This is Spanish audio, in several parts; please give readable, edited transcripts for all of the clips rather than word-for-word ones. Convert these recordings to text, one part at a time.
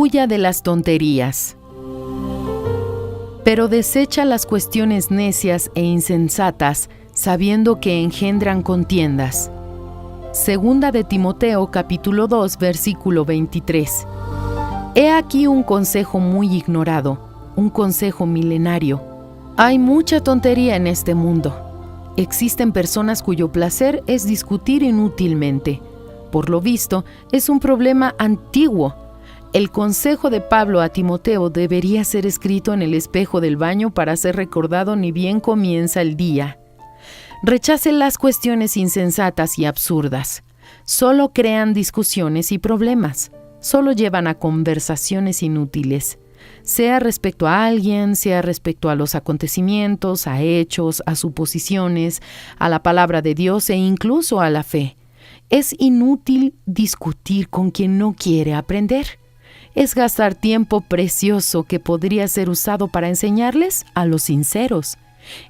Huya de las tonterías. Pero desecha las cuestiones necias e insensatas, sabiendo que engendran contiendas. Segunda de Timoteo, capítulo 2, versículo 23. He aquí un consejo muy ignorado, un consejo milenario. Hay mucha tontería en este mundo. Existen personas cuyo placer es discutir inútilmente. Por lo visto, es un problema antiguo. El consejo de Pablo a Timoteo debería ser escrito en el espejo del baño para ser recordado ni bien comienza el día. Rechace las cuestiones insensatas y absurdas. Solo crean discusiones y problemas. Solo llevan a conversaciones inútiles. Sea respecto a alguien, sea respecto a los acontecimientos, a hechos, a suposiciones, a la palabra de Dios e incluso a la fe. Es inútil discutir con quien no quiere aprender. Es gastar tiempo precioso que podría ser usado para enseñarles a los sinceros.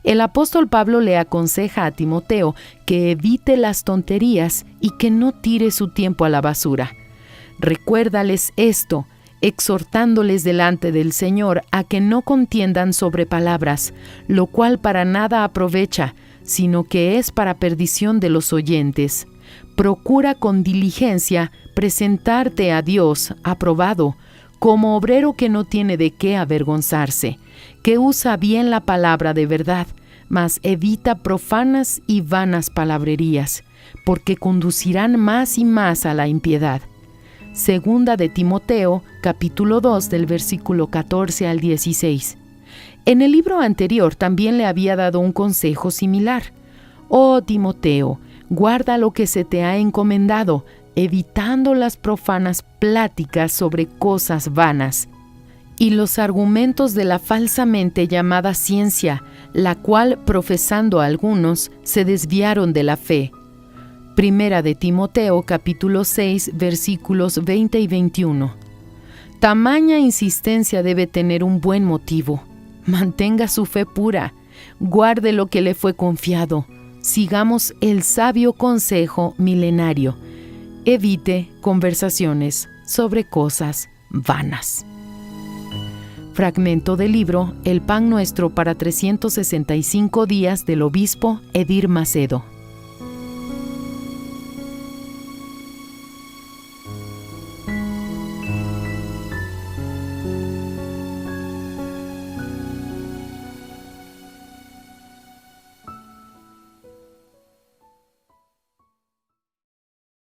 El apóstol Pablo le aconseja a Timoteo que evite las tonterías y que no tire su tiempo a la basura. Recuérdales esto, exhortándoles delante del Señor a que no contiendan sobre palabras, lo cual para nada aprovecha, sino que es para perdición de los oyentes. Procura con diligencia presentarte a Dios aprobado, como obrero que no tiene de qué avergonzarse, que usa bien la palabra de verdad, mas evita profanas y vanas palabrerías, porque conducirán más y más a la impiedad. Segunda de Timoteo, capítulo 2, del versículo 14 al 16. En el libro anterior también le había dado un consejo similar. Oh Timoteo, guarda lo que se te ha encomendado, evitando las profanas pláticas sobre cosas vanas y los argumentos de la falsamente llamada ciencia, la cual, profesando algunos, se desviaron de la fe. Primera de Timoteo, capítulo 6, versículos 20 y 21. Tamaña insistencia debe tener un buen motivo. Mantenga su fe pura. Guarde lo que le fue confiado. Sigamos el sabio consejo milenario. Evite conversaciones sobre cosas vanas. Fragmento del libro El pan nuestro para 365 días del obispo Edir Macedo.